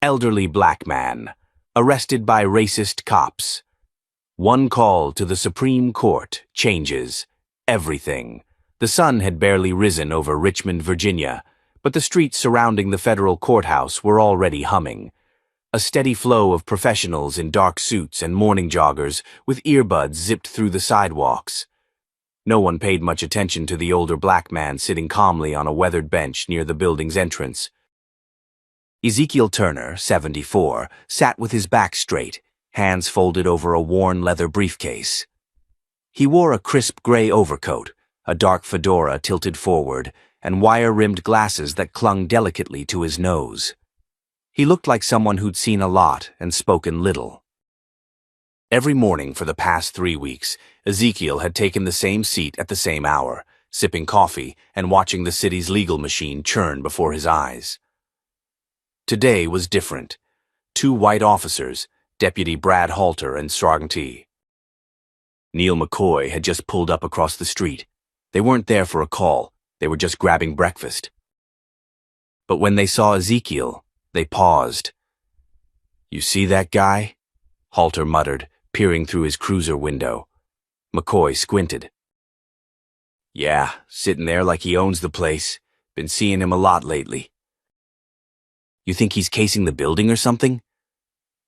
Elderly black man, arrested by racist cops. One call to the Supreme Court changes everything. The sun had barely risen over Richmond, Virginia, but the streets surrounding the federal courthouse were already humming. A steady flow of professionals in dark suits and morning joggers with earbuds zipped through the sidewalks. No one paid much attention to the older black man sitting calmly on a weathered bench near the building's entrance. Ezekiel Turner, 74, sat with his back straight, hands folded over a worn leather briefcase. He wore a crisp gray overcoat, a dark fedora tilted forward, and wire-rimmed glasses that clung delicately to his nose. He looked like someone who'd seen a lot and spoken little. Every morning for the past 3 weeks, Ezekiel had taken the same seat at the same hour, sipping coffee and watching the city's legal machine churn before his eyes. Today was different. 2 white officers, Deputy Brad Halter and Sergeant T. Neil McCoy, had just pulled up across the street. They weren't there for a call, they were just grabbing breakfast. But when they saw Ezekiel, they paused. "You see that guy?" Halter muttered, peering through his cruiser window. McCoy squinted. "Yeah, sitting there like he owns the place. Been seeing him a lot lately." "You think he's casing the building or something?"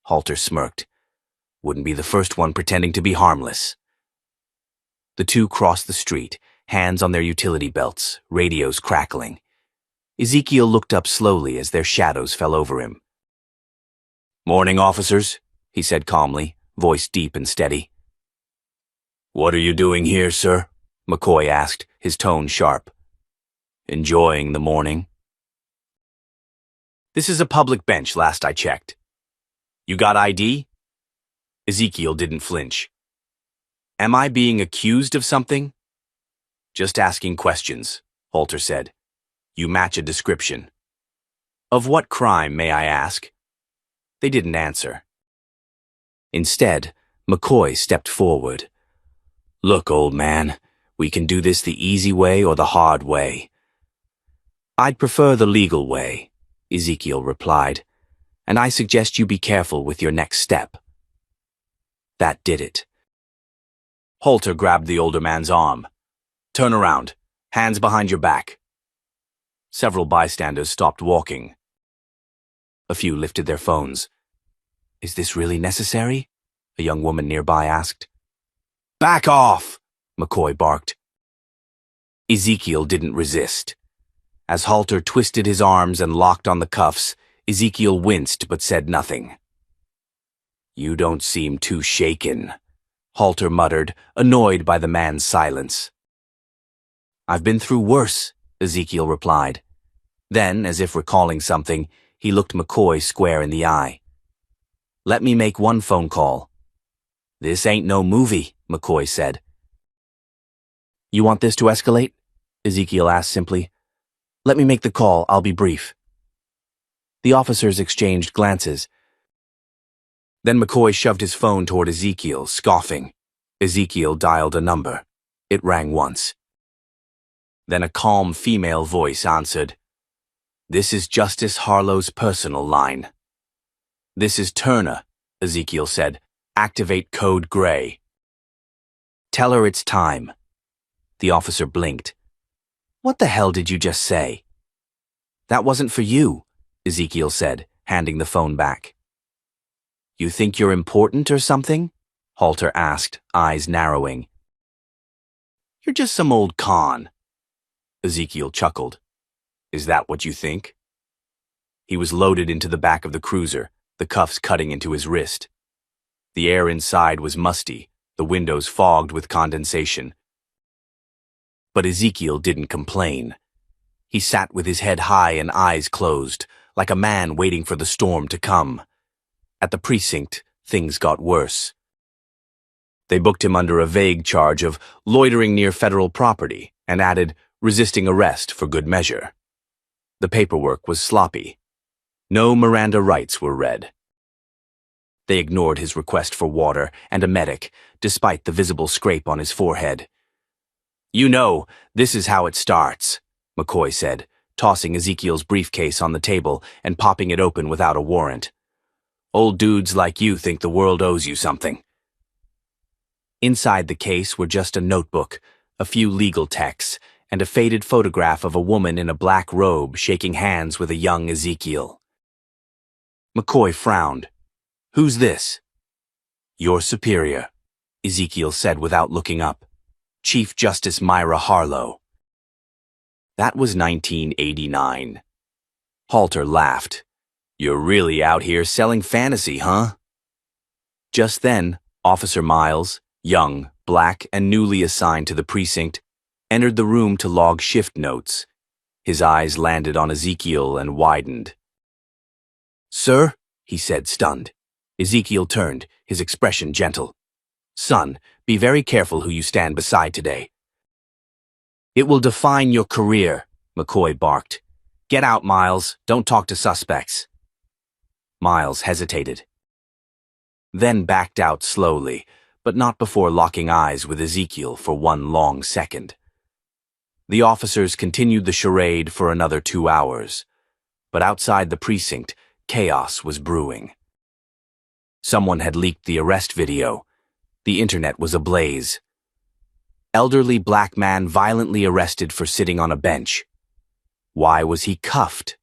Halter smirked. "Wouldn't be the first one pretending to be harmless." The two crossed the street, hands on their utility belts, radios crackling. Ezekiel looked up slowly as their shadows fell over him. "Morning, officers," he said calmly, voice deep and steady. "What are you doing here, sir?" McCoy asked, his tone sharp. "Enjoying the morning." "This is a public bench, last I checked." "You got ID?" Ezekiel didn't flinch. "Am I being accused of something?" "Just asking questions," Halter said. "You match a description." "Of what crime, may I ask?" They didn't answer. Instead, McCoy stepped forward. "Look, old man, we can do this the easy way or the hard way." "I'd prefer the legal way," Ezekiel replied, "and I suggest you be careful with your next step." That did it. Halter grabbed the older man's arm. "Turn around. Hands behind your back." Several bystanders stopped walking. A few lifted their phones. "Is this really necessary?" a young woman nearby asked. "Back off!" McCoy barked. Ezekiel didn't resist. As Halter twisted his arms and locked on the cuffs, Ezekiel winced but said nothing. "You don't seem too shaken," Halter muttered, annoyed by the man's silence. "I've been through worse," Ezekiel replied. Then, as if recalling something, he looked McCoy square in the eye. "Let me make one phone call." "This ain't no movie," McCoy said. "You want this to escalate?" Ezekiel asked simply. "Let me make the call, I'll be brief." The officers exchanged glances. Then McCoy shoved his phone toward Ezekiel, scoffing. Ezekiel dialed a number. It rang once. Then a calm female voice answered. "This is Justice Harlow's personal line." "This is Turner," Ezekiel said. "Activate code gray." "Tell her it's time." The officer blinked. "What the hell did you just say?" "That wasn't for you," Ezekiel said, handing the phone back. "You think you're important or something?" Halter asked, eyes narrowing. "You're just some old con." Ezekiel chuckled. "Is that what you think?" He was loaded into the back of the cruiser, the cuffs cutting into his wrist. The air inside was musty, the windows fogged with condensation. But Ezekiel didn't complain. He sat with his head high and eyes closed, like a man waiting for the storm to come. At the precinct, things got worse. They booked him under a vague charge of loitering near federal property and added resisting arrest for good measure. The paperwork was sloppy. No Miranda rights were read. They ignored his request for water and a medic, despite the visible scrape on his forehead. "You know, this is how it starts," McCoy said, tossing Ezekiel's briefcase on the table and popping it open without a warrant. Old dudes like you think the world owes you something. Inside the case were just a notebook, a few legal texts, and a faded photograph of a woman in a black robe shaking hands with a young Ezekiel. McCoy frowned. "Who's this?" "Your superior," Ezekiel said without looking up. "Chief Justice Myra Harlow." That was 1989. Halter laughed. "You're really out here selling fantasy, huh?" Just then, Officer Miles, young, black, and newly assigned to the precinct, entered the room to log shift notes. His eyes landed on Ezekiel and widened. "Sir?" he said, stunned. Ezekiel turned, his expression gentle. "Son, be very careful who you stand beside today." "It will define your career," McCoy barked. "Get out, Miles. Don't talk to suspects." Miles hesitated, then backed out slowly, but not before locking eyes with Ezekiel for one long second. The officers continued the charade for another 2 hours, but outside the precinct, chaos was brewing. Someone had leaked the arrest video. The internet was ablaze. Elderly black man violently arrested for sitting on a bench. Why was he cuffed?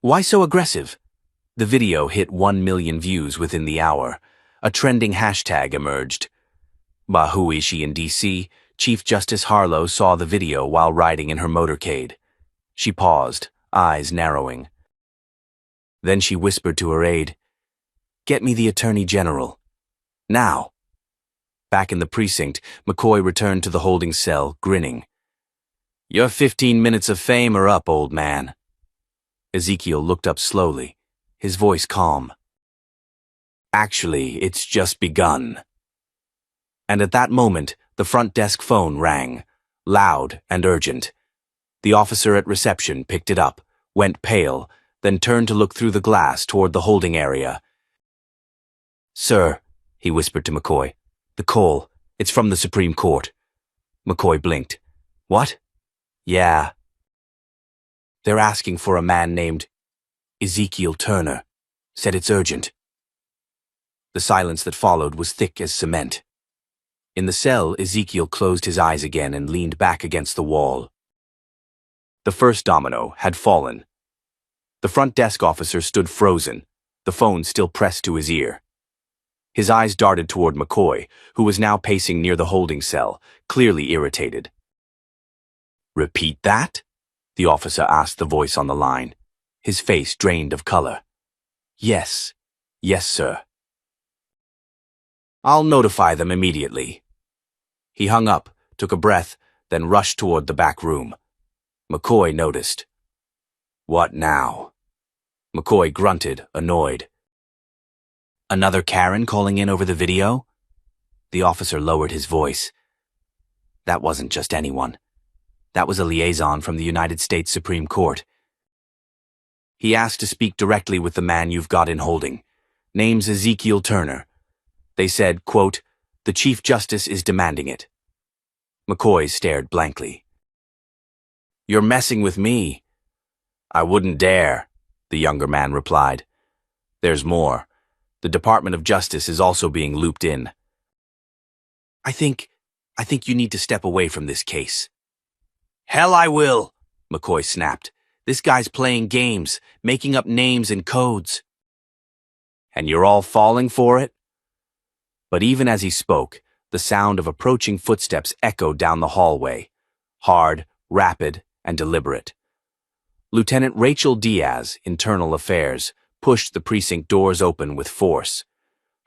Why so aggressive? The video hit 1 million views within the hour. A trending hashtag emerged. Bahuishi in D.C., Chief Justice Harlow saw the video while riding in her motorcade. She paused, eyes narrowing. Then she whispered to her aide, "Get me the Attorney General. Now." Back in the precinct, McCoy returned to the holding cell, grinning. "Your 15 minutes of fame are up, old man." Ezekiel looked up slowly, his voice calm. "Actually, it's just begun." And at that moment, the front desk phone rang, loud and urgent. The officer at reception picked it up, went pale, then turned to look through the glass toward the holding area. "Sir," he whispered to McCoy, "the call, it's from the Supreme Court." McCoy blinked. "What?" "Yeah. They're asking for a man named Ezekiel Turner. Said it's urgent." The silence that followed was thick as cement. In the cell, Ezekiel closed his eyes again and leaned back against the wall. The first domino had fallen. The front desk officer stood frozen, the phone still pressed to his ear. His eyes darted toward McCoy, who was now pacing near the holding cell, clearly irritated. "Repeat that?" the officer asked the voice on the line, his face drained of color. "Yes. Yes, sir." "I'll notify them immediately." He hung up, took a breath, then rushed toward the back room. McCoy noticed. "What now?" McCoy grunted, annoyed. "Another Karen calling in over the video?" The officer lowered his voice. "That wasn't just anyone. That was a liaison from the United States Supreme Court. He asked to speak directly with the man you've got in holding. Name's Ezekiel Turner. They said, quote, the Chief Justice is demanding it." McCoy stared blankly. "You're messing with me." "I wouldn't dare," the younger man replied. "There's more. The Department of Justice is also being looped in." I think you need to step away from this case." "Hell I will," McCoy snapped. "This guy's playing games, making up names and codes." "And you're all falling for it?" But even as he spoke, the sound of approaching footsteps echoed down the hallway, hard, rapid, and deliberate. Lieutenant Rachel Diaz, Internal Affairs, pushed the precinct doors open with force.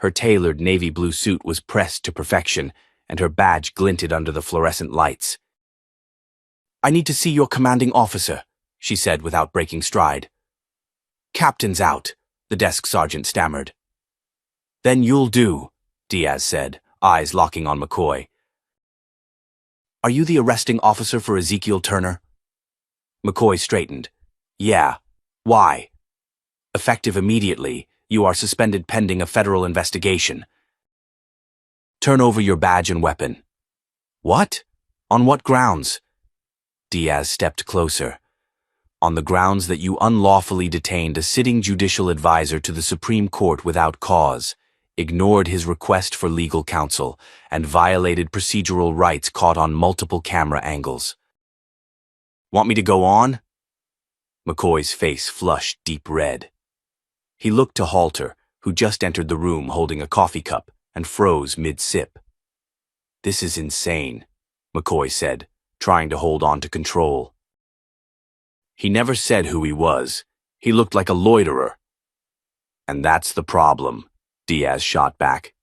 Her tailored navy blue suit was pressed to perfection, and her badge glinted under the fluorescent lights. "I need to see your commanding officer," she said without breaking stride. "Captain's out," the desk sergeant stammered. "Then you'll do," Diaz said, eyes locking on McCoy. "Are you the arresting officer for Ezekiel Turner?" McCoy straightened. "Yeah. Why?" "Effective immediately, you are suspended pending a federal investigation." "Turn over your badge and weapon." "What? On what grounds?" Diaz stepped closer. on the grounds that you unlawfully detained a sitting judicial advisor to the Supreme Court without cause, ignored his request for legal counsel, and violated procedural rights caught on multiple camera angles. Want me to go on? McCoy's face flushed deep red. He looked to Halter, who just entered the room holding a coffee cup, and froze mid-sip. This is insane, McCoy said, trying to hold on to control. He never said who he was. He looked like a loiterer. And that's the problem, Diaz shot back.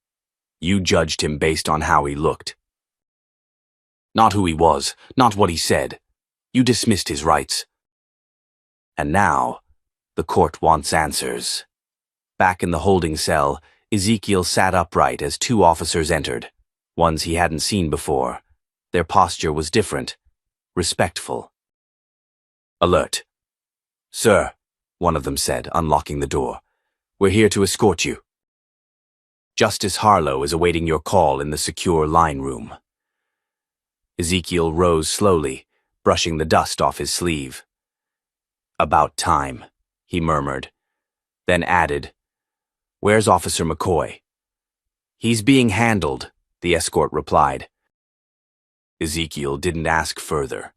You judged him based on how he looked. Not who he was, not what he said. You dismissed his rights. And now, the court wants answers. Back in the holding cell, Ezekiel sat upright as two officers entered, ones he hadn't seen before. Their posture was different, respectful. Alert. Sir, one of them said, unlocking the door. We're here to escort you. Justice Harlow is awaiting your call in the secure line room. Ezekiel rose slowly, brushing the dust off his sleeve. About time, he murmured, then added, Where's Officer McCoy? He's being handled, the escort replied. Ezekiel didn't ask further.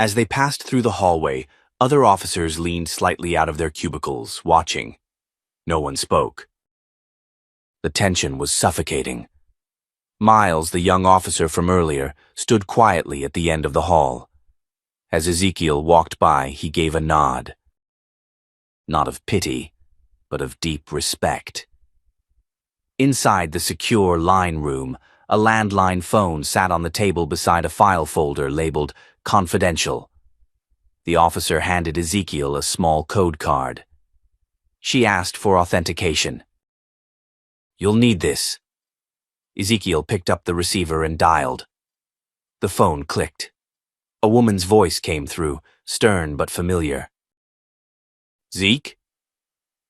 As they passed through the hallway, other officers leaned slightly out of their cubicles, watching. No one spoke. The tension was suffocating. Miles, the young officer from earlier, stood quietly at the end of the hall. As Ezekiel walked by, he gave a nod. Not of pity, but of deep respect. Inside the secure line room, a landline phone sat on the table beside a file folder labeled Confidential. The officer handed Ezekiel a small code card. She asked for authentication. You'll need this. Ezekiel picked up the receiver and dialed. The phone clicked. A woman's voice came through, stern but familiar. Zeke?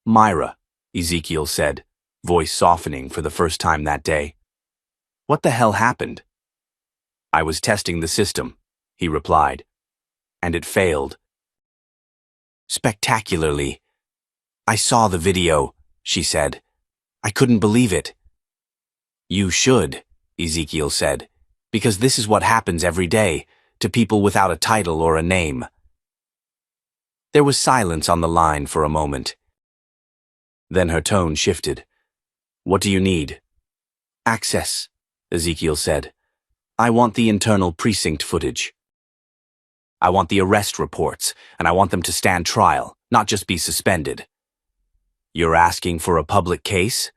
Myra, Ezekiel said, voice softening for the first time that day. What the hell happened? I was testing the system, he replied, and it failed. Spectacularly. I saw the video, she said. I couldn't believe it. You should, Ezekiel said, because this is what happens every day to people without a title or a name. There was silence on the line for a moment. Then her tone shifted. What do you need? Access, Ezekiel said. I want the internal precinct footage. I want the arrest reports, and I want them to stand trial, not just be suspended. You're asking for a public case?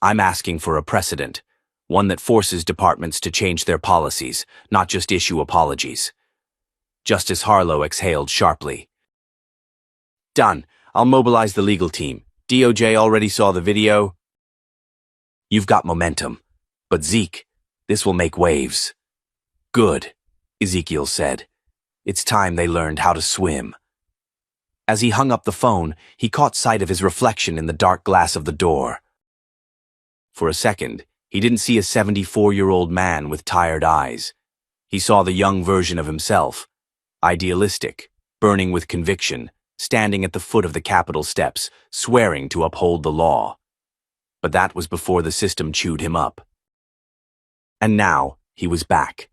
I'm asking for a precedent, one that forces departments to change their policies, not just issue apologies. Justice Harlow exhaled sharply. Done. I'll mobilize the legal team. DOJ already saw the video. You've got momentum. But Zeke, this will make waves. Good, Ezekiel said. It's time they learned how to swim. As he hung up the phone, he caught sight of his reflection in the dark glass of the door. For a second, he didn't see a 74-year-old man with tired eyes. He saw the young version of himself, idealistic, burning with conviction, standing at the foot of the Capitol steps, swearing to uphold the law. But that was before the system chewed him up. And now, he was back,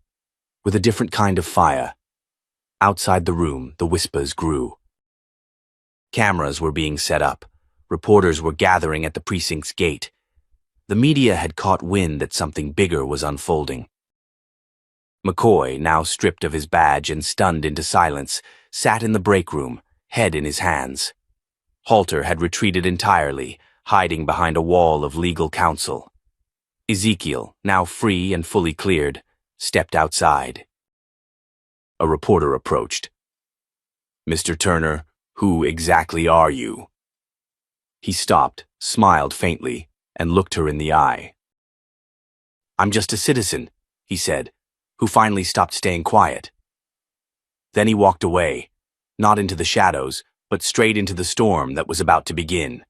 with a different kind of fire. Outside the room, the whispers grew. Cameras were being set up. Reporters were gathering at the precinct's gate. The media had caught wind that something bigger was unfolding. McCoy, now stripped of his badge and stunned into silence, sat in the break room, head in his hands. Halter had retreated entirely, hiding behind a wall of legal counsel. Ezekiel, now free and fully cleared, stepped outside. A reporter approached. Mr. Turner, who exactly are you? He stopped, smiled faintly, and looked her in the eye. I'm just a citizen, he said, who finally stopped staying quiet. Then he walked away, not into the shadows, but straight into the storm that was about to begin.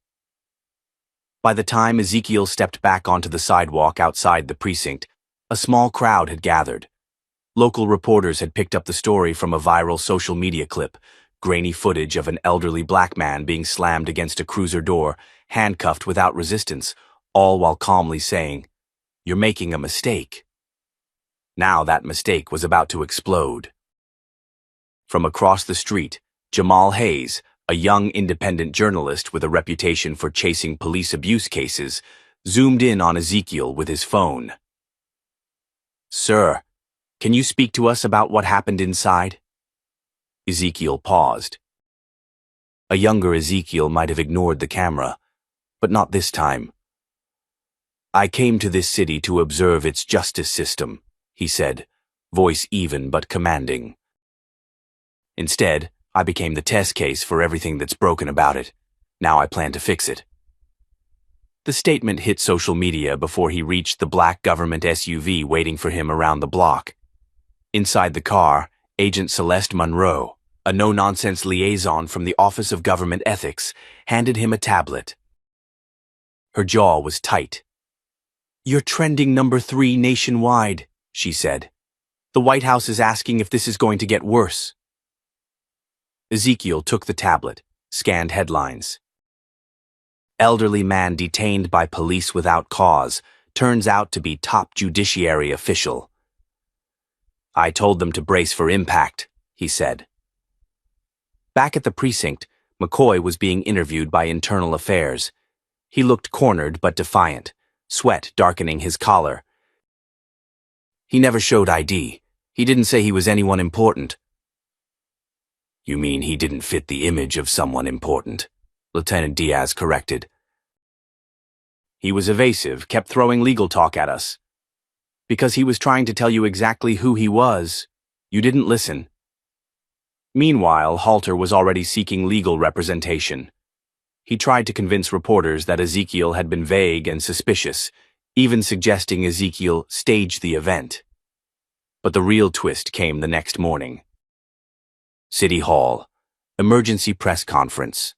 By the time Ezekiel stepped back onto the sidewalk outside the precinct, a small crowd had gathered. Local reporters had picked up the story from a viral social media clip, grainy footage of an elderly black man being slammed against a cruiser door, handcuffed without resistance, all while calmly saying, "You're making a mistake." Now that mistake was about to explode. From across the street, Jamal Hayes, a young independent journalist with a reputation for chasing police abuse cases, zoomed in on Ezekiel with his phone. "Sir, can you speak to us about what happened inside?" Ezekiel paused. A younger Ezekiel might have ignored the camera, but not this time. "I came to this city to observe its justice system," he said, voice even but commanding. "Instead, I became the test case for everything that's broken about it. Now I plan to fix it." The statement hit social media before he reached the black government SUV waiting for him around the block. Inside the car, Agent Celeste Monroe, a no-nonsense liaison from the Office of Government Ethics, handed him a tablet. Her jaw was tight. "You're trending number 3 nationwide," she said. "The White House is asking if this is going to get worse." Ezekiel took the tablet, scanned headlines. "Elderly man detained by police without cause, turns out to be top judiciary official." "I told them to brace for impact," he said. Back at the precinct, McCoy was being interviewed by Internal Affairs. He looked cornered but defiant, sweat darkening his collar. "He never showed ID. He didn't say he was anyone important." "You mean he didn't fit the image of someone important?" Lieutenant Diaz corrected. "He was evasive, kept throwing legal talk at us. Because he was trying to tell you exactly who he was. You didn't listen." Meanwhile, Halter was already seeking legal representation. He tried to convince reporters that Ezekiel had been vague and suspicious, even suggesting Ezekiel staged the event. But the real twist came the next morning. City Hall, emergency press conference.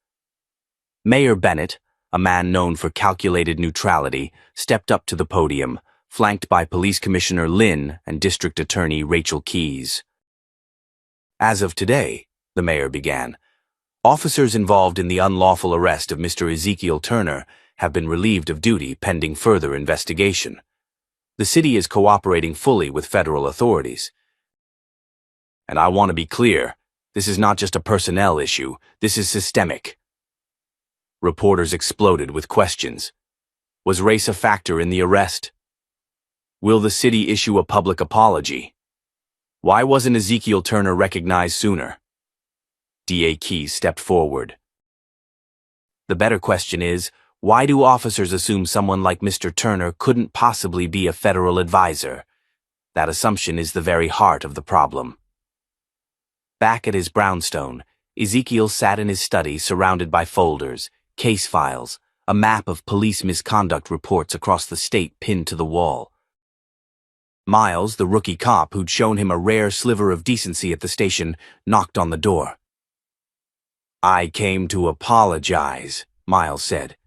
Mayor Bennett, a man known for calculated neutrality, stepped up to the podium, flanked by Police Commissioner Lynn and District Attorney Rachel Keyes. "As of today," the mayor began, "officers involved in the unlawful arrest of Mr. Ezekiel Turner have been relieved of duty pending further investigation. The city is cooperating fully with federal authorities. And I want to be clear, this is not just a personnel issue, this is systemic." Reporters exploded with questions. Was race a factor in the arrest? Will the city issue a public apology? Why wasn't Ezekiel Turner recognized sooner? DA Keyes stepped forward. "The better question is, why do officers assume someone like Mr. Turner couldn't possibly be a federal advisor? That assumption is the very heart of the problem." Back at his brownstone, Ezekiel sat in his study surrounded by folders, case files, a map of police misconduct reports across the state pinned to the wall. Miles, the rookie cop who'd shown him a rare sliver of decency at the station, knocked on the door. "I came to apologize," Miles said.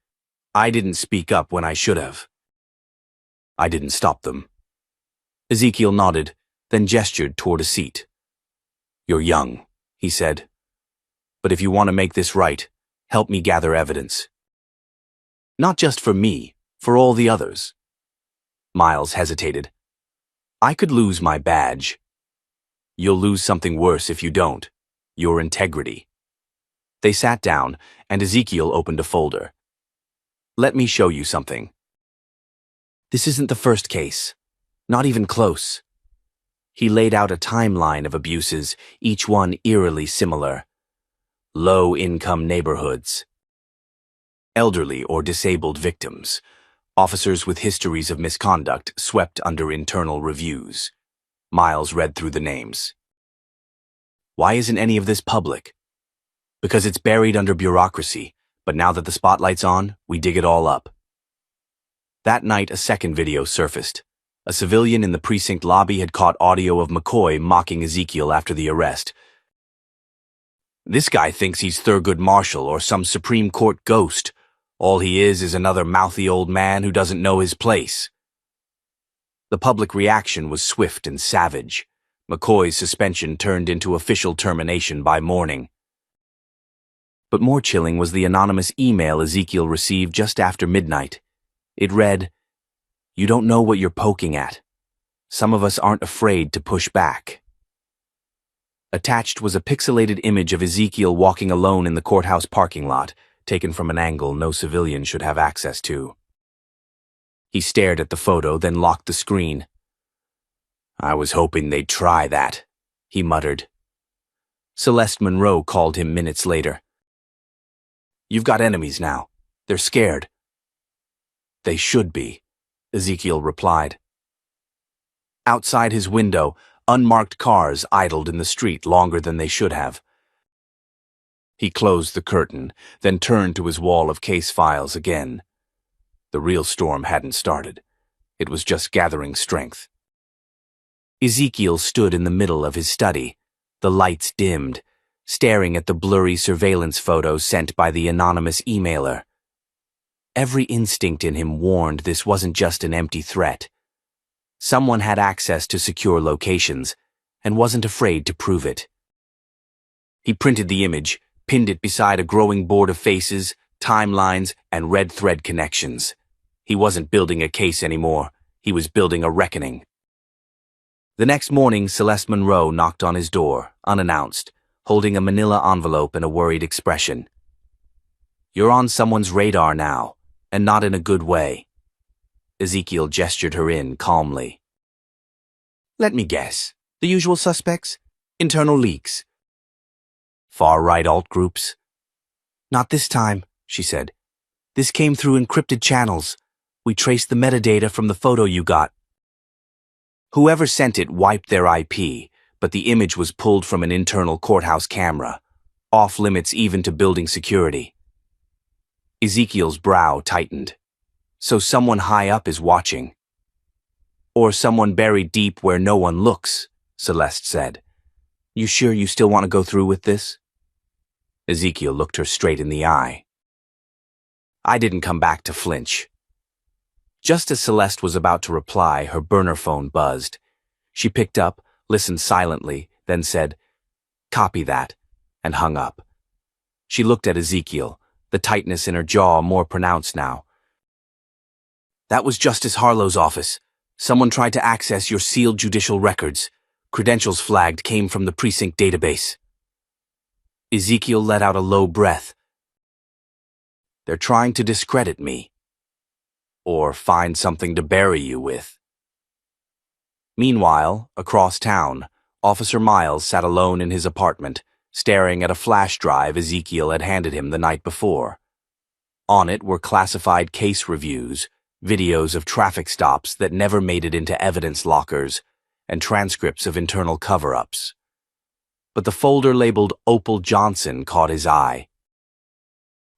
"I didn't speak up when I should have." "I didn't stop them." Ezekiel nodded, then gestured toward a seat. "You're young," he said. "But if you want to make this right, help me gather evidence. Not just for me, for all the others." Miles hesitated. "I could lose my badge." "You'll lose something worse if you don't. Your integrity." They sat down, and Ezekiel opened a folder. "Let me show you something. This isn't the first case. Not even close." He laid out a timeline of abuses, each one eerily similar. Low-income neighborhoods. Elderly or disabled victims. Officers with histories of misconduct swept under internal reviews. Miles read through the names. "Why isn't any of this public?" "Because it's buried under bureaucracy, but now that the spotlight's on, we dig it all up." That night, a second video surfaced. A civilian in the precinct lobby had caught audio of McCoy mocking Ezekiel after the arrest. "This guy thinks he's Thurgood Marshall or some Supreme Court ghost. All he is another mouthy old man who doesn't know his place." The public reaction was swift and savage. McCoy's suspension turned into official termination by morning. But more chilling was the anonymous email Ezekiel received just after midnight. It read, "You don't know what you're poking at. Some of us aren't afraid to push back." Attached was a pixelated image of Ezekiel walking alone in the courthouse parking lot, taken from an angle no civilian should have access to. He stared at the photo, then locked the screen. "I was hoping they'd try that," he muttered. Celeste Monroe called him minutes later. "You've got enemies now. They're scared." "They should be," Ezekiel replied. Outside his window, unmarked cars idled in the street longer than they should have. He closed the curtain, then turned to his wall of case files again. The real storm hadn't started. It was just gathering strength. Ezekiel stood in the middle of his study, the lights dimmed, staring at the blurry surveillance photos sent by the anonymous emailer. Every instinct in him warned this wasn't just an empty threat. Someone had access to secure locations and wasn't afraid to prove it. He printed the image, pinned it beside a growing board of faces, timelines, and red thread connections. He wasn't building a case anymore. He was building a reckoning. The next morning, Celeste Monroe knocked on his door, unannounced, holding a manila envelope and a worried expression. "You're on someone's radar now, and not in a good way." Ezekiel gestured her in calmly. "Let me guess. The usual suspects? Internal leaks? Far-right alt groups?" "Not this time," she said. "This came through encrypted channels. We traced the metadata from the photo you got." Whoever sent it wiped their IP, but the image was pulled from an internal courthouse camera, off limits even to building security. Ezekiel's brow tightened. So someone high up is watching. "Or someone buried deep where no one looks," Celeste said. "You sure you still want to go through with this?" Ezekiel looked her straight in the eye. "I didn't come back to flinch." Just as Celeste was about to reply, her burner phone buzzed. She picked up, listened silently, then said, "Copy that," and hung up. She looked at Ezekiel, the tightness in her jaw more pronounced now. "That was Justice Harlow's office. Someone tried to access your sealed judicial records. Credentials flagged came from the precinct database." Ezekiel let out a low breath. "They're trying to discredit me. Or find something to bury you with." Meanwhile, across town, Officer Miles sat alone in his apartment, staring at a flash drive Ezekiel had handed him the night before. On it were classified case reviews, videos of traffic stops that never made it into evidence lockers, and transcripts of internal cover-ups. But the folder labeled Opal Johnson caught his eye.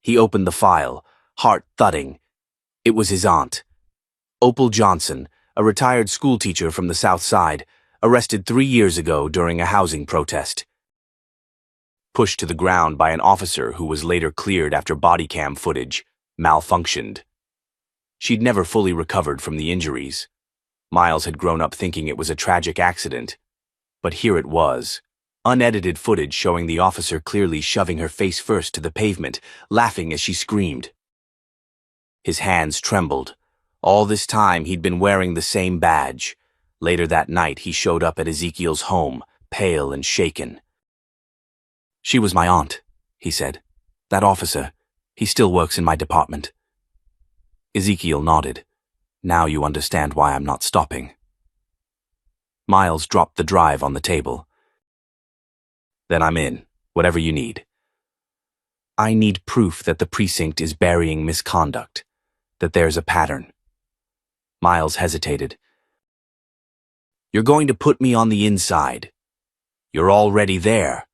He opened the file, heart thudding. It was his aunt. Opal Johnson, a retired schoolteacher from the South Side, arrested 3 years ago during a housing protest. Pushed to the ground by an officer who was later cleared after body cam footage malfunctioned. She'd never fully recovered from the injuries. Miles had grown up thinking it was a tragic accident. But here it was. Unedited footage showing the officer clearly shoving her face first to the pavement, laughing as she screamed. His hands trembled. All this time he'd been wearing the same badge. Later that night he showed up at Ezekiel's home, pale and shaken. "She was my aunt," he said. "That officer, he still works in my department." Ezekiel nodded. "Now you understand why I'm not stopping." Miles dropped the drive on the table. "Then I'm in, whatever you need." "I need proof that the precinct is burying misconduct, that there's a pattern." Miles hesitated. "You're going to put me on the inside. You're already there."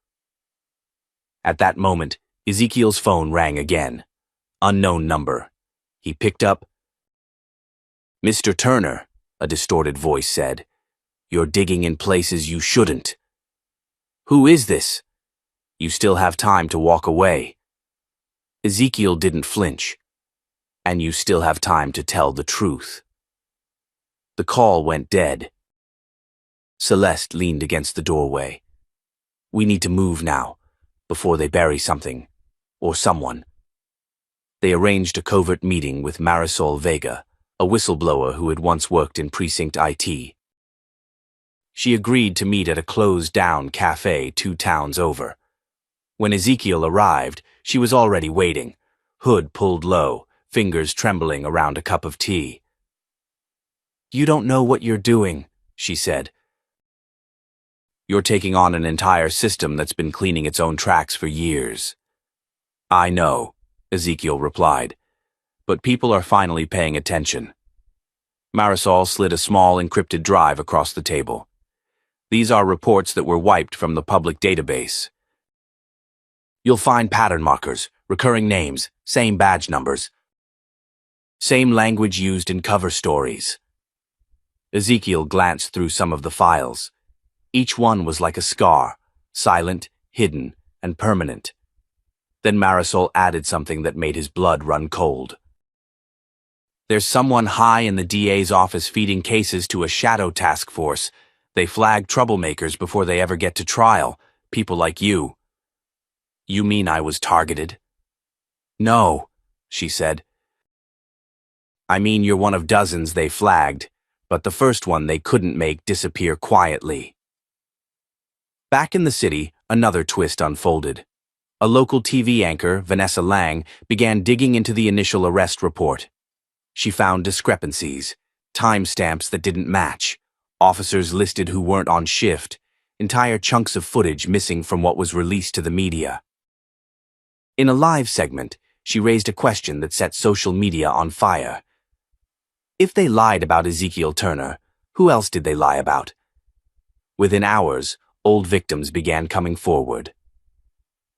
At that moment, Ezekiel's phone rang again. Unknown number. He picked up. "Mr. Turner," a distorted voice said. "You're digging in places you shouldn't." "Who is this?" "You still have time to walk away." Ezekiel didn't flinch. "And you still have time to tell the truth." The call went dead. Celeste leaned against the doorway. We need to move now, before they bury something, or someone. They arranged a covert meeting with Marisol Vega, a whistleblower who had once worked in precinct IT. She agreed to meet at a closed-down cafe 2 towns over. When Ezekiel arrived, she was already waiting, hood pulled low, fingers trembling around a cup of tea. "You don't know what you're doing," she said. "You're taking on an entire system that's been cleaning its own tracks for years." "I know," Ezekiel replied, "but people are finally paying attention." Marisol slid a small encrypted drive across the table. "These are reports that were wiped from the public database. You'll find pattern markers, recurring names, same badge numbers, same language used in cover stories." Ezekiel glanced through some of the files. Each one was like a scar, silent, hidden, and permanent. Then Marisol added something that made his blood run cold. "There's someone high in the DA's office feeding cases to a shadow task force. They flag troublemakers before they ever get to trial, people like you." "You mean I was targeted?" "No," she said. "I mean you're one of dozens they flagged, but the first one they couldn't make disappear quietly." Back in the city, another twist unfolded. A local TV anchor, Vanessa Lang, began digging into the initial arrest report. She found discrepancies, timestamps that didn't match, officers listed who weren't on shift, entire chunks of footage missing from what was released to the media. In a live segment, she raised a question that set social media on fire. If they lied about Ezekiel Turner, who else did they lie about? Within hours, old victims began coming forward.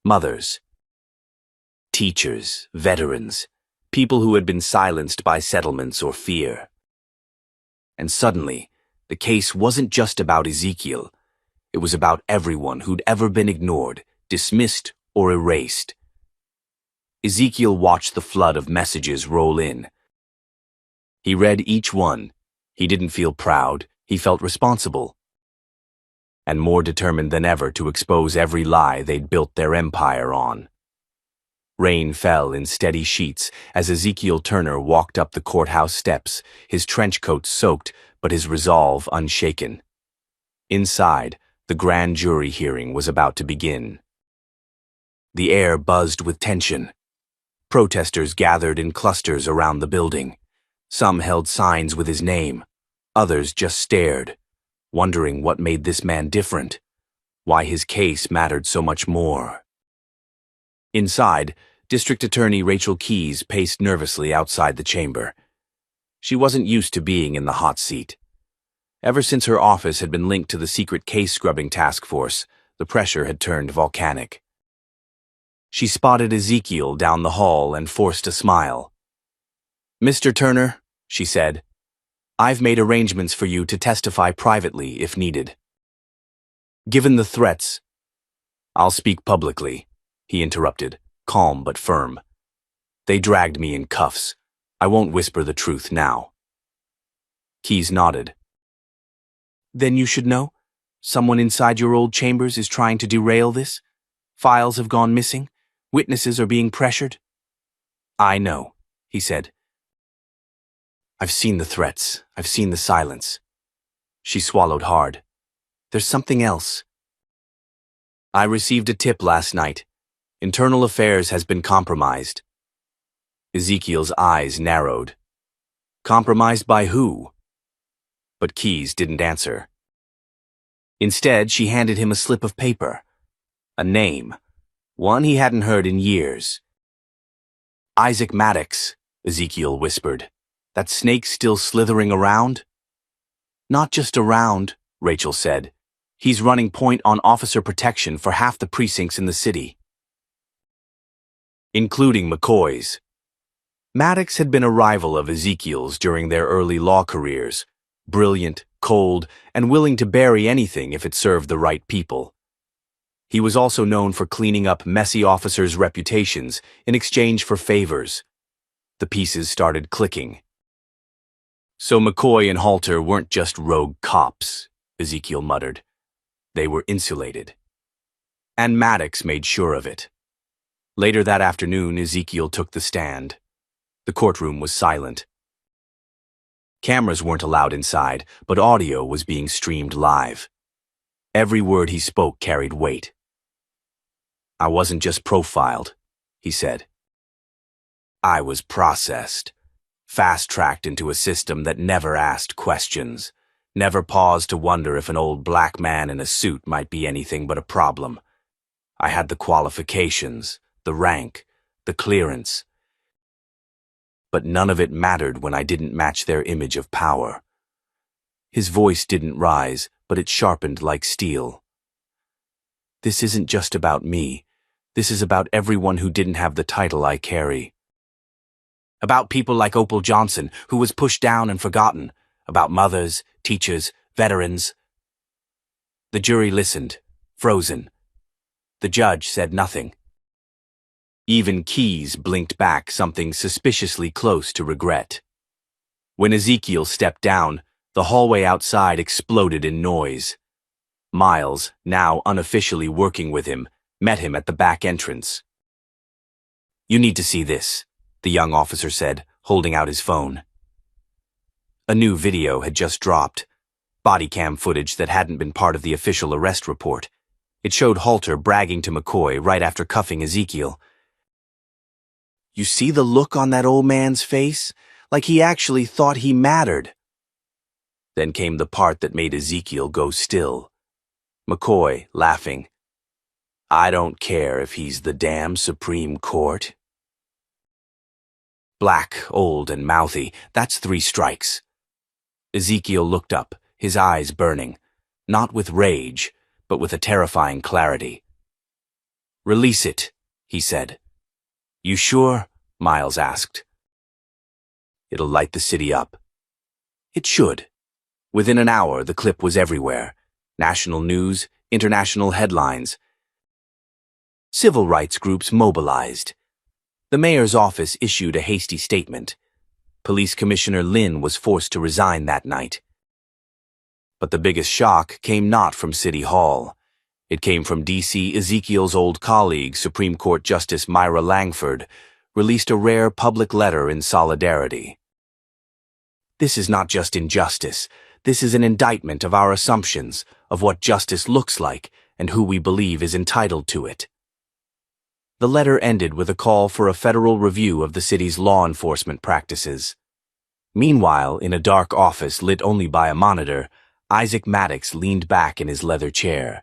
Mothers, teachers, veterans, people who had been silenced by settlements or fear. And suddenly, the case wasn't just about Ezekiel. It was about everyone who'd ever been ignored, dismissed, or erased. Ezekiel watched the flood of messages roll in. He read each one. He didn't feel proud. He felt responsible, and more determined than ever to expose every lie they'd built their empire on. Rain fell in steady sheets as Ezekiel Turner walked up the courthouse steps, his trench coat soaked, but his resolve unshaken. Inside, the grand jury hearing was about to begin. The air buzzed with tension. Protesters gathered in clusters around the building. Some held signs with his name. Others just stared, wondering what made this man different, why his case mattered so much more. Inside, District Attorney Rachel Keyes paced nervously outside the chamber. She wasn't used to being in the hot seat. Ever since her office had been linked to the secret case-scrubbing task force, the pressure had turned volcanic. She spotted Ezekiel down the hall and forced a smile. "Mr. Turner," she said, "I've made arrangements for you to testify privately if needed." "Given the threats—" "I'll speak publicly," he interrupted, calm but firm. "They dragged me in cuffs. I won't whisper the truth now." Keyes nodded. "Then you should know? Someone inside your old chambers is trying to derail this? Files have gone missing? Witnesses are being pressured?" "I know," he said. "I've seen the threats. I've seen the silence." She swallowed hard. "There's something else. I received a tip last night. Internal Affairs has been compromised." Ezekiel's eyes narrowed. Compromised by who? But Keyes didn't answer. Instead, she handed him a slip of paper. A name. One he hadn't heard in years. "Isaac Maddox," Ezekiel whispered. "That snake still slithering around?" "Not just around," Rachel said. "He's running point on officer protection for half the precincts in the city, including McCoy's." Maddox had been a rival of Ezekiel's during their early law careers, brilliant, cold, and willing to bury anything if it served the right people. He was also known for cleaning up messy officers' reputations in exchange for favors. The pieces started clicking. So McCoy and Halter weren't just rogue cops. Ezekiel muttered. They were insulated. And Maddox made sure of it. Later that afternoon, Ezekiel took the stand. The courtroom was silent. Cameras weren't allowed inside, but audio was being streamed live. Every word he spoke carried weight. I wasn't just profiled, he said. I was processed, fast-tracked into a system that never asked questions, never paused to wonder if an old black man in a suit might be anything but a problem. I had the qualifications, the rank, the clearance. But none of it mattered when I didn't match their image of power. His voice didn't rise, but it sharpened like steel. This isn't just about me. This is about everyone who didn't have the title I carry. About people like Opal Johnson, who was pushed down and forgotten. About mothers, teachers, veterans. The jury listened, frozen. The judge said nothing. Even Keyes blinked back, something suspiciously close to regret. When Ezekiel stepped down, the hallway outside exploded in noise. Miles, now unofficially working with him, met him at the back entrance. You need to see this, the young officer said, holding out his phone. A new video had just dropped, body cam footage that hadn't been part of the official arrest report. It showed Halter bragging to McCoy right after cuffing Ezekiel. You see the look on that old man's face? Like he actually thought he mattered. Then came the part that made Ezekiel go still. McCoy, laughing. I don't care if he's the damn Supreme Court. Black, old, and mouthy, that's 3 strikes. Ezekiel looked up, his eyes burning, not with rage, but with a terrifying clarity. Release it, he said. You sure? Miles asked. It'll light the city up. It should. Within an hour, the clip was everywhere. National news, international headlines. Civil rights groups mobilized. The mayor's office issued a hasty statement. Police Commissioner Lynn was forced to resign that night. But the biggest shock came not from City Hall. It came from D.C. Ezekiel's old colleague, Supreme Court Justice Myra Langford, released a rare public letter in solidarity. This is not just injustice. This is an indictment of our assumptions, of what justice looks like, and who we believe is entitled to it. The letter ended with a call for a federal review of the city's law enforcement practices. Meanwhile, in a dark office lit only by a monitor, Isaac Maddox leaned back in his leather chair.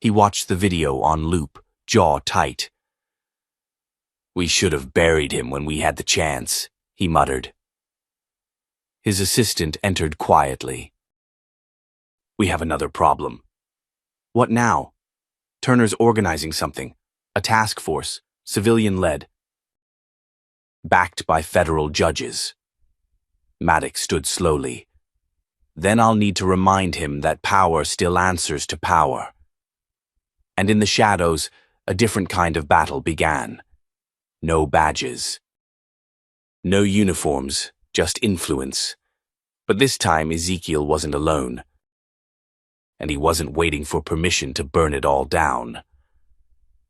He watched the video on loop, jaw tight. We should have buried him when we had the chance, he muttered. His assistant entered quietly. We have another problem. What now? Turner's organizing something. A task force, civilian-led. Backed by federal judges. Maddox stood slowly. Then I'll need to remind him that power still answers to power. And in the shadows, a different kind of battle began. No badges. No uniforms, just influence. But this time Ezekiel wasn't alone. And he wasn't waiting for permission to burn it all down.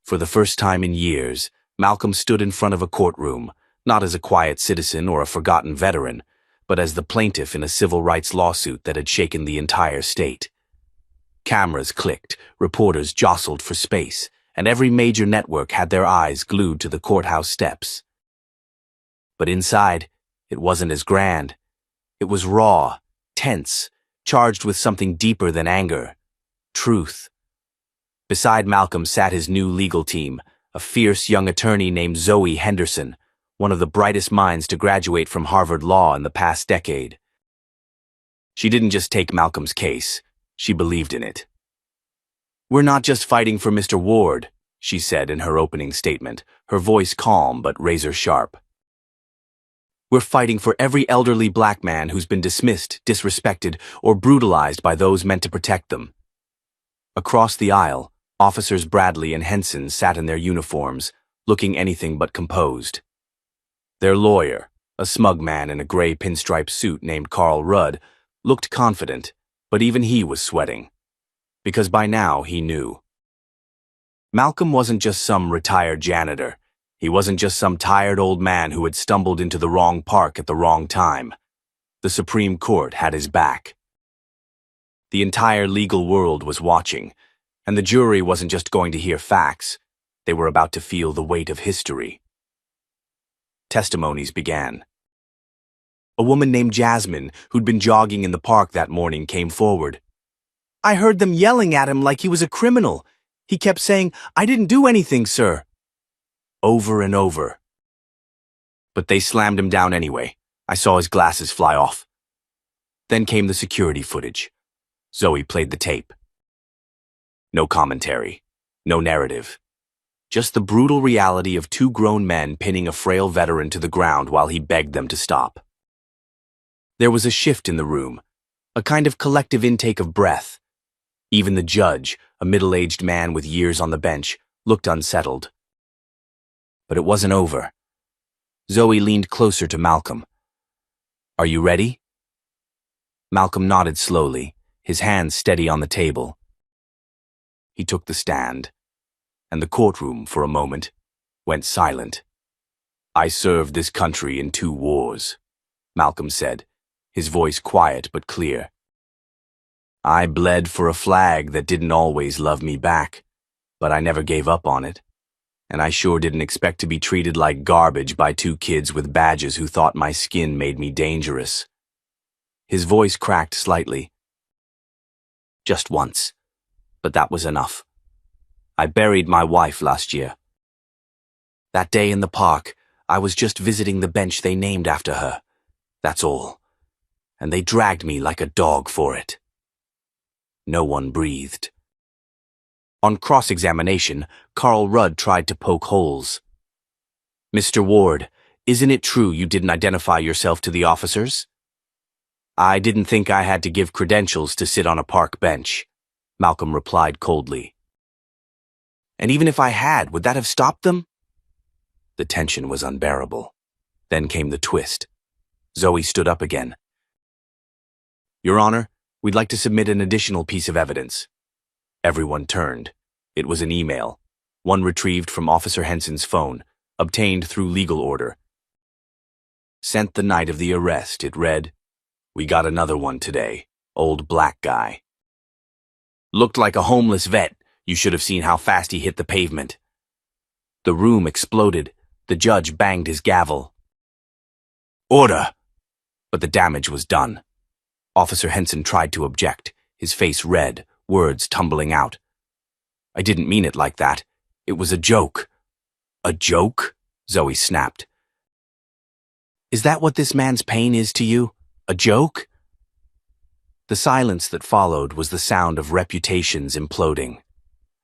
For the first time in years, Malcolm stood in front of a courtroom, not as a quiet citizen or a forgotten veteran, but as the plaintiff in a civil rights lawsuit that had shaken the entire state. Cameras clicked, reporters jostled for space, and every major network had their eyes glued to the courthouse steps. But inside, it wasn't as grand. It was raw, tense, charged with something deeper than anger. Truth. Beside Malcolm sat his new legal team, a fierce young attorney named Zoe Henderson, one of the brightest minds to graduate from Harvard Law in the past decade. She didn't just take Malcolm's case, she believed in it. We're not just fighting for Mr. Ward, she said in her opening statement, her voice calm but razor-sharp. We're fighting for every elderly black man who's been dismissed, disrespected, or brutalized by those meant to protect them. Across the aisle, Officers Bradley and Henson sat in their uniforms, looking anything but composed. Their lawyer, a smug man in a gray pinstripe suit named Carl Rudd, looked confident, But even he was sweating, because by now he knew. Malcolm wasn't just some retired janitor. He wasn't just some tired old man who had stumbled into the wrong park at the wrong time. The Supreme Court had his back. The entire legal world was watching, and the jury wasn't just going to hear facts. They were about to feel the weight of history. Testimonies began. A woman named Jasmine, who'd been jogging in the park that morning, came forward. "I heard them yelling at him like he was a criminal. He kept saying, 'I didn't do anything, sir.'" Over and over. "But they slammed him down anyway. I saw his glasses fly off." Then came the security footage. Zoe played the tape. No commentary, no narrative. Just the brutal reality of two grown men pinning a frail veteran to the ground while he begged them to stop. There was a shift in the room, a kind of collective intake of breath. Even the judge, a middle-aged man with years on the bench, looked unsettled. But it wasn't over. Zoe leaned closer to Malcolm. "Are you ready?" Malcolm nodded slowly, his hands steady on the table. He took the stand, and the courtroom, for a moment, went silent. "I served this country in 2 wars, Malcolm said, his voice quiet but clear. "I bled for a flag that didn't always love me back, but I never gave up on it. And I sure didn't expect to be treated like garbage by 2 kids with badges who thought my skin made me dangerous." His voice cracked slightly. "Just once, but that was enough. I buried my wife last year. That day in the park, I was just visiting the bench they named after her. That's all. And they dragged me like a dog for it." No one breathed. On cross-examination, Carl Rudd tried to poke holes. "Mr. Ward, isn't it true you didn't identify yourself to the officers?" "I didn't think I had to give credentials to sit on a park bench," Malcolm replied coldly. "And even if I had, would that have stopped them?" The tension was unbearable. Then came the twist. Zoe stood up again. "Your Honor, we'd like to submit an additional piece of evidence." Everyone turned. It was an email, one retrieved from Officer Henson's phone, obtained through legal order. Sent the night of the arrest, it read. "We got another one today, old black guy. Looked like a homeless vet. You should have seen how fast he hit the pavement." The room exploded. The judge banged his gavel. "Order!" But the damage was done. Officer Henson tried to object, his face red, words tumbling out. "I didn't mean it like that. It was a joke." "A joke?" Zoe snapped. "Is that what this man's pain is to you? A joke?" The silence that followed was the sound of reputations imploding.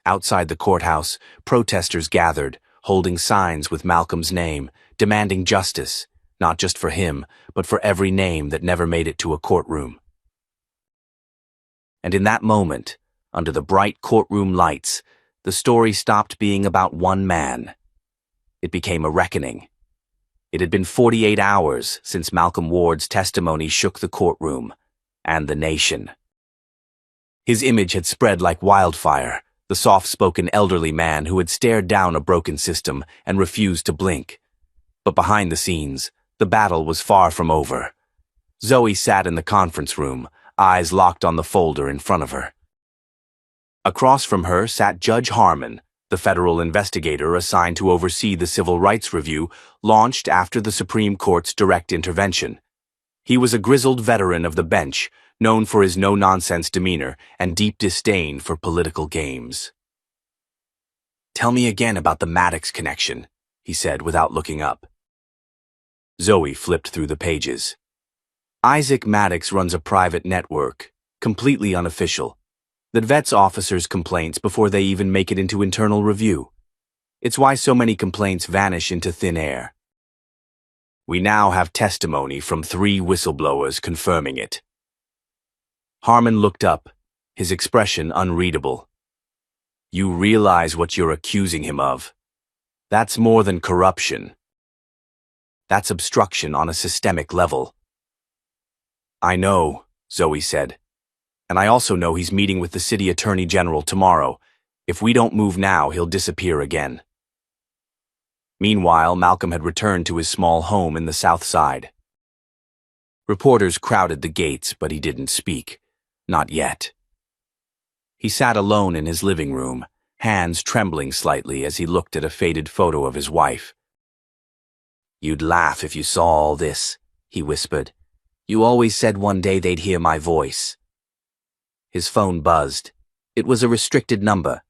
Outside the courthouse, protesters gathered, holding signs with Malcolm's name, demanding justice, not just for him, but for every name that never made it to a courtroom. And in that moment, under the bright courtroom lights, the story stopped being about one man. It became a reckoning. It had been 48 hours since Malcolm Ward's testimony shook the courtroom and the nation. His image had spread like wildfire, the soft-spoken elderly man who had stared down a broken system and refused to blink. But behind the scenes, the battle was far from over. Zoe sat in the conference room, eyes locked on the folder in front of her. Across from her sat Judge Harmon, the federal investigator assigned to oversee the civil rights review launched after the Supreme Court's direct intervention. He was a grizzled veteran of the bench, known for his no-nonsense demeanor and deep disdain for political games. "Tell me again about the Maddox connection," he said without looking up. Zoe flipped through the pages. Isaac Maddox runs a private network, completely unofficial, that vets officers' complaints before they even make it into internal review. It's why so many complaints vanish into thin air. We now have testimony from 3 whistleblowers confirming it. Harmon looked up, his expression unreadable. "You realize what you're accusing him of. That's more than corruption. That's obstruction on a systemic level." "I know," Zoe said, And I also know he's meeting with the city attorney general tomorrow. If we don't move now, he'll disappear again. Meanwhile, Malcolm had returned to his small home in the South Side. Reporters crowded the gates, but he didn't speak. Not yet. He sat alone in his living room, hands trembling slightly as he looked at a faded photo of his wife. "You'd laugh if you saw all this," he whispered. "You always said one day they'd hear my voice." His phone buzzed. It was a restricted number.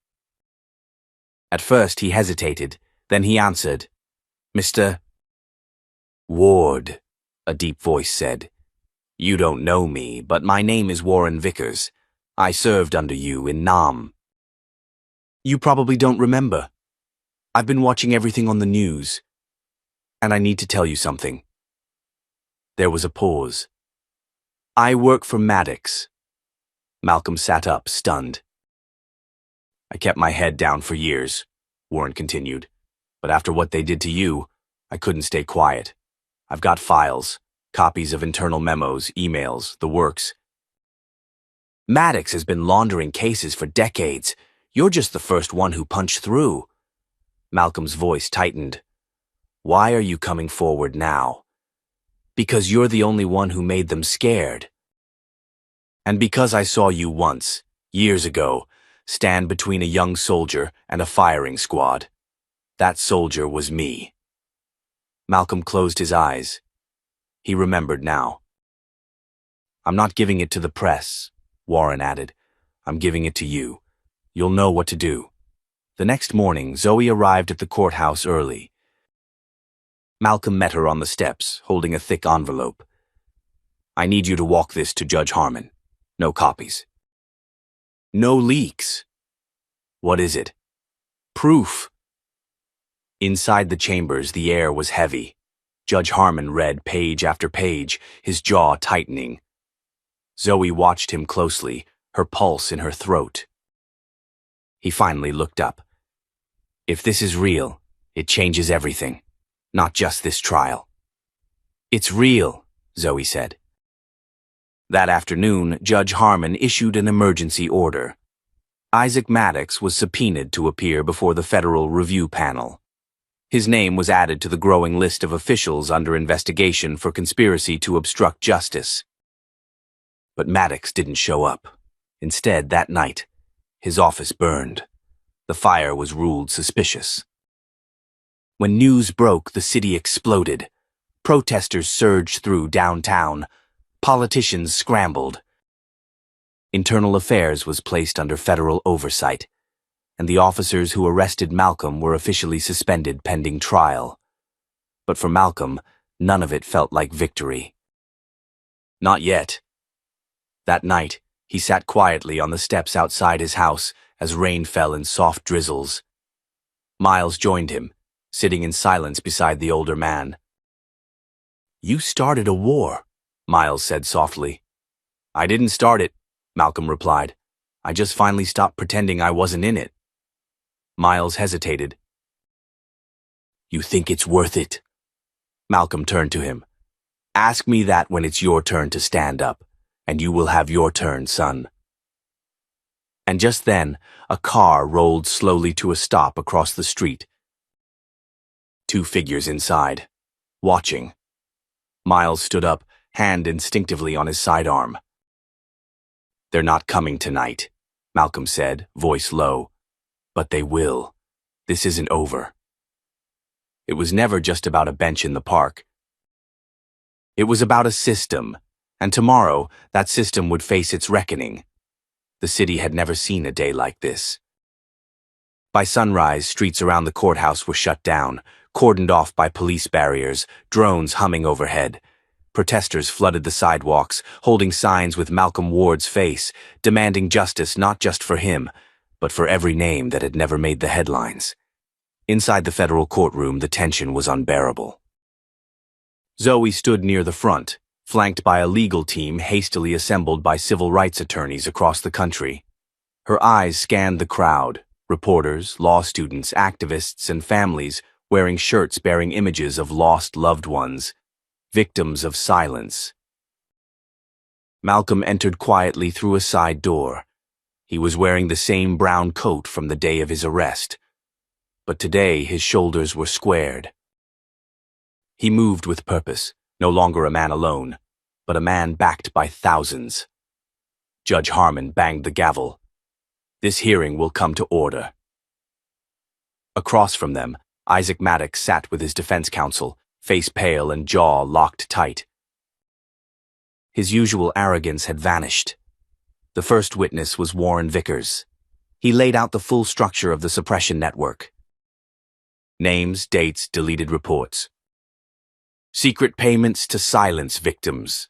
At first he hesitated, then he answered. "Mr. Ward," a deep voice said. "You don't know me, but my name is Warren Vickers. I served under you in Nam." "You probably don't remember. I've been watching everything on the news. And I need to tell you something." There was a pause. "I work for Maddox." Malcolm sat up, stunned. "I kept my head down for years," Warren continued. "But after what they did to you, I couldn't stay quiet. I've got files, copies of internal memos, emails, the works. Maddox has been laundering cases for decades. You're just the first one who punched through." Malcolm's voice tightened. "Why are you coming forward now?" "Because you're the only one who made them scared. And because I saw you once, years ago, stand between a young soldier and a firing squad. That soldier was me." Malcolm closed his eyes. He remembered now. "I'm not giving it to the press," Warren added. "I'm giving it to you. You'll know what to do." The next morning, Zoe arrived at the courthouse early. Malcolm met her on the steps, holding a thick envelope. "I need you to walk this to Judge Harmon. No copies." "No leaks." "What is it?" "Proof." Inside the chambers, the air was heavy. Judge Harmon read page after page, his jaw tightening. Zoe watched him closely, her pulse in her throat. He finally looked up. "If this is real, it changes everything. Not just this trial." "It's real," Zoe said. That afternoon, Judge Harmon issued an emergency order. Isaac Maddox was subpoenaed to appear before the Federal Review Panel. His name was added to the growing list of officials under investigation for conspiracy to obstruct justice. But Maddox didn't show up. Instead, that night, his office burned. The fire was ruled suspicious. When news broke, the city exploded. Protesters surged through downtown. Politicians scrambled. Internal Affairs was placed under federal oversight, and the officers who arrested Malcolm were officially suspended pending trial. But for Malcolm, none of it felt like victory. Not yet. That night, he sat quietly on the steps outside his house as rain fell in soft drizzles. Miles joined him, sitting in silence beside the older man. "You started a war," Miles said softly. "I didn't start it," Malcolm replied. "I just finally stopped pretending I wasn't in it." Miles hesitated. "You think it's worth it?" Malcolm turned to him. "Ask me that when it's your turn to stand up, and you will have your turn, son." And just then, a car rolled slowly to a stop across the street. Two figures inside, watching. Miles stood up, hand instinctively on his sidearm. "They're not coming tonight," Malcolm said, voice low. "But they will. This isn't over." It was never just about a bench in the park. It was about a system, and tomorrow that system would face its reckoning. The city had never seen a day like this. By sunrise, streets around the courthouse were shut down, cordoned off by police barriers, drones humming overhead. Protesters flooded the sidewalks, holding signs with Malcolm Ward's face, demanding justice not just for him, but for every name that had never made the headlines. Inside the federal courtroom, the tension was unbearable. Zoe stood near the front, flanked by a legal team hastily assembled by civil rights attorneys across the country. Her eyes scanned the crowd, reporters, law students, activists, and families wearing shirts bearing images of lost loved ones, victims of silence. Malcolm entered quietly through a side door. He was wearing the same brown coat from the day of his arrest, but today his shoulders were squared. He moved with purpose, no longer a man alone, but a man backed by thousands. Judge Harmon banged the gavel. This hearing will come to order. Across from them, Isaac Maddox sat with his defense counsel, face pale and jaw locked tight. His usual arrogance had vanished. The first witness was Warren Vickers. He laid out the full structure of the suppression network. Names, dates, deleted reports. Secret payments to silence victims.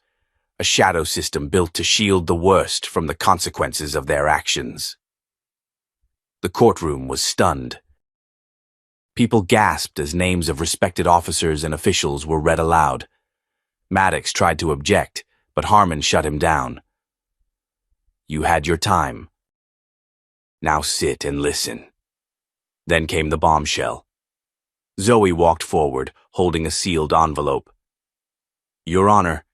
A shadow system built to shield the worst from the consequences of their actions. The courtroom was stunned. People gasped as names of respected officers and officials were read aloud. Maddox tried to object, but Harmon shut him down. You had your time. Now sit and listen. Then came the bombshell. Zoe walked forward, holding a sealed envelope. Your Honor,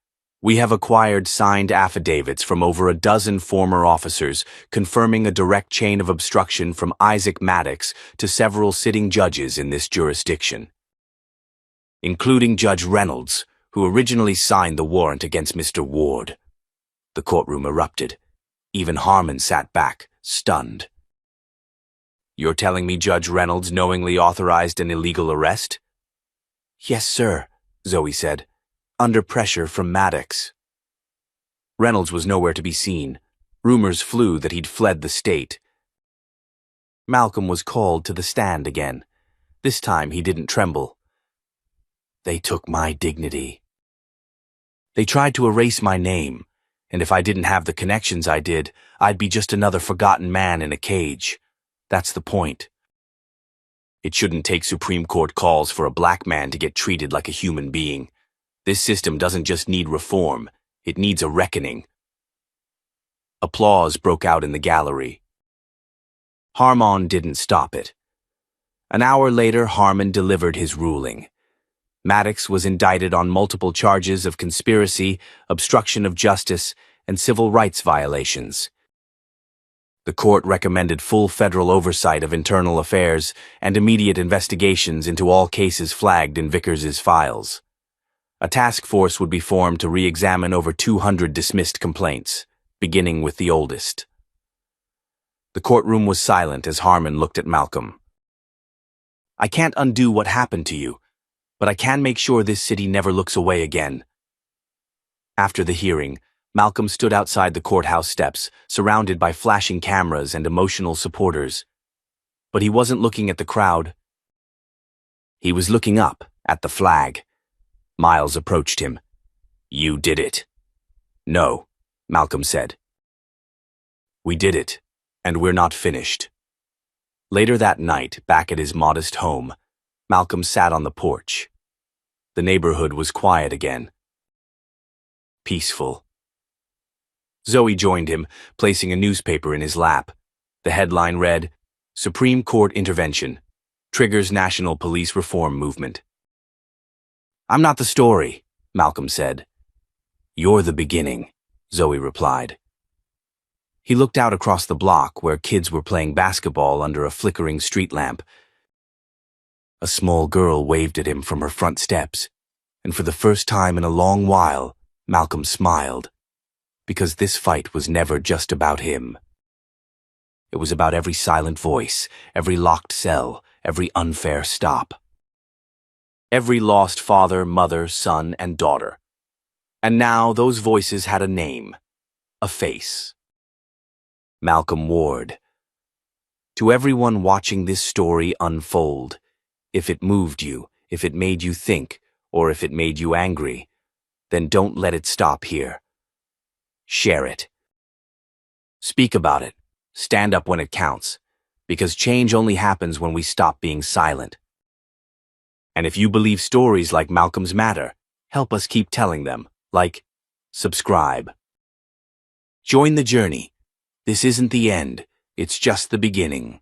we have acquired signed affidavits from over a dozen former officers confirming a direct chain of obstruction from Isaac Maddox to several sitting judges in this jurisdiction, including Judge Reynolds, who originally signed the warrant against Mr. Ward. The courtroom erupted. Even Harmon sat back, stunned. You're telling me Judge Reynolds knowingly authorized an illegal arrest? Yes, sir, Zoe said, under pressure from Maddox. Reynolds was nowhere to be seen. Rumors flew that he'd fled the state. Malcolm was called to the stand again. This time he didn't tremble. They took my dignity. They tried to erase my name, and if I didn't have the connections I did, I'd be just another forgotten man in a cage. That's the point. It shouldn't take Supreme Court calls for a black man to get treated like a human being. This system doesn't just need reform, it needs a reckoning. Applause broke out in the gallery. Harmon didn't stop it. An hour later, Harmon delivered his ruling. Maddox was indicted on multiple charges of conspiracy, obstruction of justice, and civil rights violations. The court recommended full federal oversight of internal affairs and immediate investigations into all cases flagged in Vickers's files. A task force would be formed to re-examine over 200 dismissed complaints, beginning with the oldest. The courtroom was silent as Harmon looked at Malcolm. I can't undo what happened to you, but I can make sure this city never looks away again. After the hearing, Malcolm stood outside the courthouse steps, surrounded by flashing cameras and emotional supporters. But he wasn't looking at the crowd. He was looking up at the flag. Miles approached him. You did it. No, Malcolm said. We did it, and we're not finished. Later that night, back at his modest home, Malcolm sat on the porch. The neighborhood was quiet again. Peaceful. Zoe joined him, placing a newspaper in his lap. The headline read, Supreme Court Intervention. Triggers National Police Reform Movement. I'm not the story, Malcolm said. You're the beginning, Zoe replied. He looked out across the block where kids were playing basketball under a flickering street lamp. A small girl waved at him from her front steps, and for the first time in a long while, Malcolm smiled, because this fight was never just about him. It was about every silent voice, every locked cell, every unfair stop. Every lost father, mother, son, and daughter. And now those voices had a name, a face. Malcolm Ward. To everyone watching this story unfold, if it moved you, if it made you think, or if it made you angry, then don't let it stop here. Share it. Speak about it. Stand up when it counts, because change only happens when we stop being silent. And if you believe stories like Malcolm's matter, help us keep telling them. Like, subscribe. Join the journey. This isn't the end, it's just the beginning.